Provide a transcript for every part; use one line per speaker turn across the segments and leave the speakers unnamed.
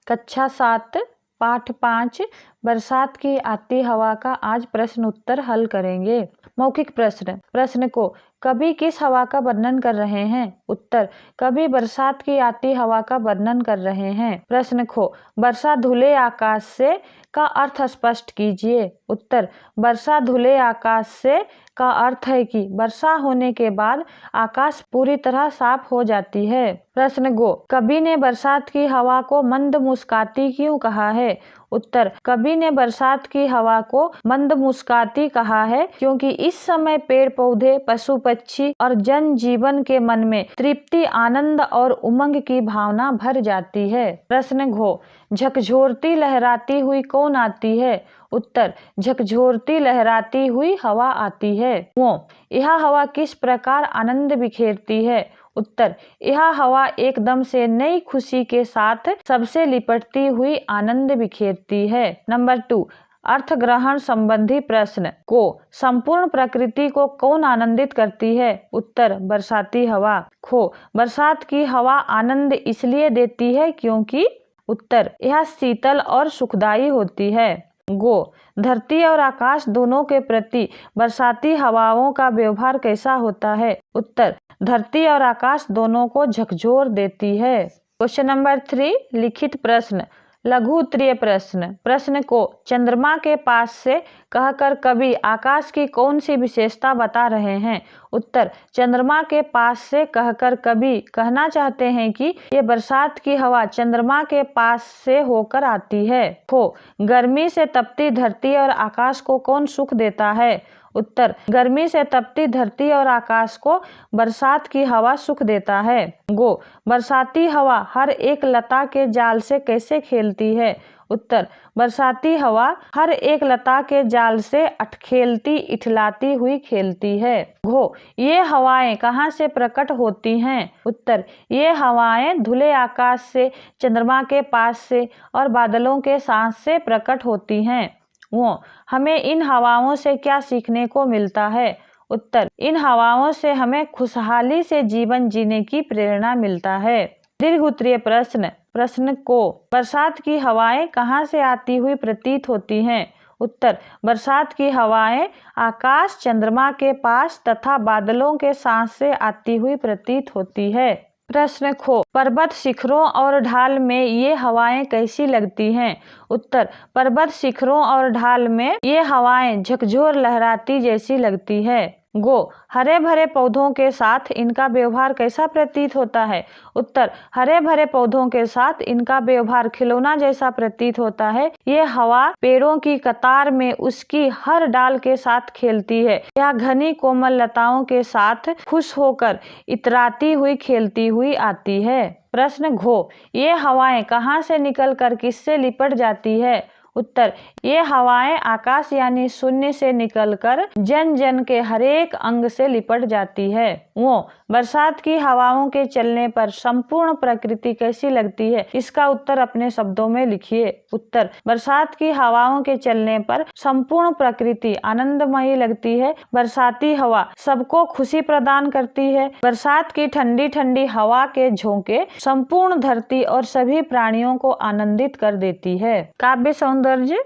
कक्षा 7 पाठ 5 बरसात की आती हवा का आज प्रश्न उत्तर हल करेंगे। मौखिक प्रश्न। प्रश्न को कभी किस हवा का वर्णन कर रहे हैं? उत्तर कभी बरसात की आती हवा का वर्णन कर रहे हैं। प्रश्न को वर्षा धुले आकाश से का अर्थ स्पष्ट कीजिए। उत्तर वर्षा धुले आकाश से का अर्थ है कि वर्षा होने के बाद आकाश पूरी तरह साफ हो जाती है। प्रश्न गो कवि ने बरसात की हवा को मंद मुस्काती क्यों कहा है? उत्तर कवि ने बरसात की हवा को मंद मुस्काती कहा है क्योंकि इस समय पेड़ पौधे, पशु पक्षी और जन जीवन के मन में तृप्ति, आनंद और उमंग की भावना भर जाती है। प्रश्न घो झकझोरती लहराती हुई कौन आती है? उत्तर झकझोरती लहराती हुई हवा आती है। वो यह हवा किस प्रकार आनंद बिखेरती है? उत्तर यह हवा एकदम से नई खुशी के साथ सबसे लिपटती हुई आनंद बिखेरती है। नंबर 2 अर्थ ग्रहण संबंधी प्रश्न को संपूर्ण प्रकृति को कौन आनंदित करती है? उत्तर बरसाती हवा। खो बरसात की हवा आनंद इसलिए देती है क्योंकि? उत्तर यह शीतल और सुखदायी होती है। गो धरती और आकाश दोनों के प्रति बरसाती हवाओं का व्यवहार कैसा होता है? उत्तर धरती और आकाश दोनों को झकझोर देती है। क्वेश्चन नंबर 3 लिखित प्रश्न लघु उत्तरीय प्रश्न। प्रश्न को चंद्रमा के पास से कहकर कवि आकाश की कौन सी विशेषता बता रहे हैं? उत्तर चंद्रमा के पास से कहकर कवि कहना चाहते हैं कि ये बरसात की हवा चंद्रमा के पास से होकर आती है। खो गर्मी से तपती धरती और आकाश को कौन सुख देता है? उत्तर गर्मी से तपती धरती और आकाश को बरसात की हवा सुख देता है। गो बरसाती हवा हर एक लता के जाल से कैसे खेलती है? उत्तर बरसाती हवा हर एक लता के जाल से अटखेलती इठलाती हुई खेलती है। घो ये हवाएं कहाँ से प्रकट होती हैं? उत्तर ये हवाएं धुले आकाश से, चंद्रमा के पास से और बादलों के साथ से प्रकट होती हैं। वो हमें इन हवाओं से क्या सीखने को मिलता है? उत्तर इन हवाओं से हमें खुशहाली से जीवन जीने की प्रेरणा मिलता है। दीर्घ उत्तरीय प्रश्न। प्रश्न को बरसात की हवाएं कहाँ से आती हुई प्रतीत होती हैं? उत्तर बरसात की हवाएं आकाश, चंद्रमा के पास तथा बादलों के साथ से आती हुई प्रतीत होती है। प्रश्न खो पर्वत शिखरों और ढाल में ये हवाएं कैसी लगती हैं? उत्तर पर्वत शिखरों और ढाल में ये हवाएं झकझोर लहराती जैसी लगती है। गो हरे भरे पौधों के साथ इनका व्यवहार कैसा प्रतीत होता है? उत्तर हरे भरे पौधों के साथ इनका व्यवहार खिलौना जैसा प्रतीत होता है। ये हवा पेड़ों की कतार में उसकी हर डाल के साथ खेलती है। यह घनी कोमल लताओं के साथ खुश होकर इतराती हुई खेलती हुई आती है। प्रश्न घो ये हवाएं कहाँ से निकलकर किससे लिपट जाती है? उत्तर ये हवाएं आकाश यानी शून्य से निकलकर जन जन के हरेक अंग से लिपट जाती है। वो बरसात की हवाओं के चलने पर संपूर्ण प्रकृति कैसी लगती है? इसका उत्तर अपने शब्दों में लिखिए। उत्तर बरसात की हवाओं के चलने पर संपूर्ण प्रकृति आनंदमयी लगती है। बरसाती हवा सबको खुशी प्रदान करती है। बरसात की ठंडी ठंडी हवा के झोंके संपूर्ण धरती और सभी प्राणियों को आनंदित कर देती है। काव्य सौंदर्य।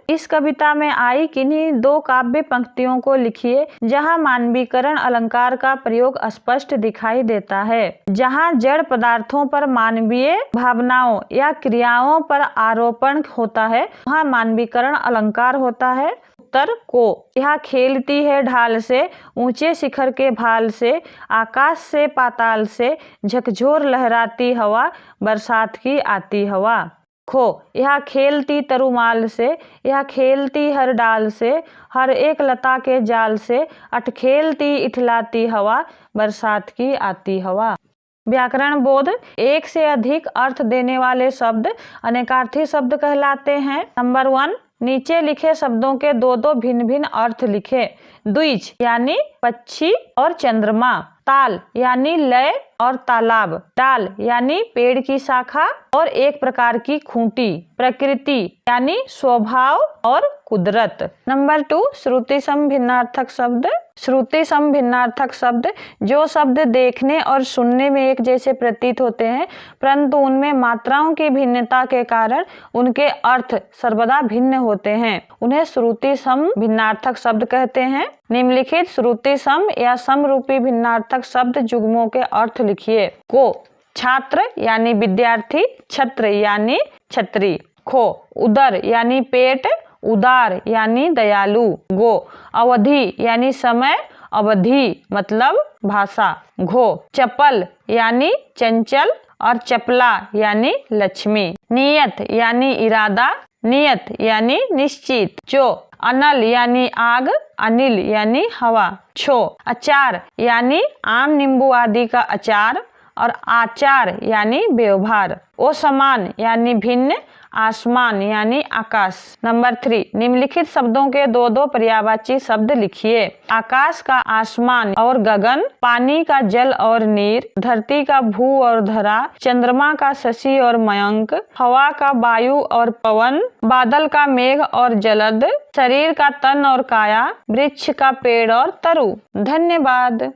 इस कविता में आई किन्हीं 2 काव्य पंक्तियों को लिखिए जहां मानवीकरण अलंकार का प्रयोग स्पष्ट दिखाई देता है। जहां जड़ पदार्थों पर मानवीय भावनाओं या क्रियाओं पर आरोपण होता है वहां मानवीकरण अलंकार होता है। उत्तर को यह खेलती है ढाल से, ऊंचे शिखर के भाल से, आकाश से पाताल से, झकझोर लहराती हवा, बरसात की आती हवा। खो यह खेलती तरुमाल से, यह खेलती हर डाल से, हर एक लता के जाल से, अटखेलती इठलाती हवा, बरसात की आती हवा। व्याकरण बोध। एक से अधिक अर्थ देने वाले शब्द अनेकार्थी शब्द कहलाते हैं। नंबर 1 नीचे लिखे शब्दों के 2-2 भिन्न भिन्न अर्थ लिखे। द्विज यानी पक्षी और चंद्रमा, ताल यानी लय और तालाब, डाल यानी पेड़ की शाखा और एक प्रकार की खूंटी, प्रकृति यानी स्वभाव और कुदरत। नंबर 2, श्रुति सम भिन्नार्थक शब्द। श्रुति सम भिन्नार्थक शब्द जो शब्द देखने और सुनने में एक जैसे प्रतीत होते हैं परंतु उनमें मात्राओं की भिन्नता के कारण उनके अर्थ सर्वदा भिन्न होते हैं, उन्हें श्रुति सम भिन्नार्थक शब्द कहते हैं। निम्नलिखित श्रुति सम या समरूपी भिन्नार्थक शब्द युग्मों के अर्थ लिखिए। को छात्र यानी विद्यार्थी, छत्र यानी छतरी। खो उदर यानी पेट, उदार यानी दयालु। गो अवधि यानी समय, अवधि मतलब भाषा। घो चपल यानी चंचल और चपला यानी लक्ष्मी। नियत यानी इरादा, नियत यानी निश्चित। चो अनल यानी आग, अनिल यानी हवा। छो अचार यानी आम नींबू आदि का अचार और आचार यानी व्यवहार। ओ समान यानी भिन्न, आसमान यानी आकाश। नंबर 3, निम्नलिखित शब्दों के 2-2 पर्यायवाची शब्द लिखिए। आकाश का आसमान और गगन, पानी का जल और नीर, धरती का भू और धरा, चंद्रमा का शशि और मयंक, हवा का वायु और पवन, बादल का मेघ और जलद, शरीर का तन और काया, वृक्ष का पेड़ और तरु। धन्यवाद।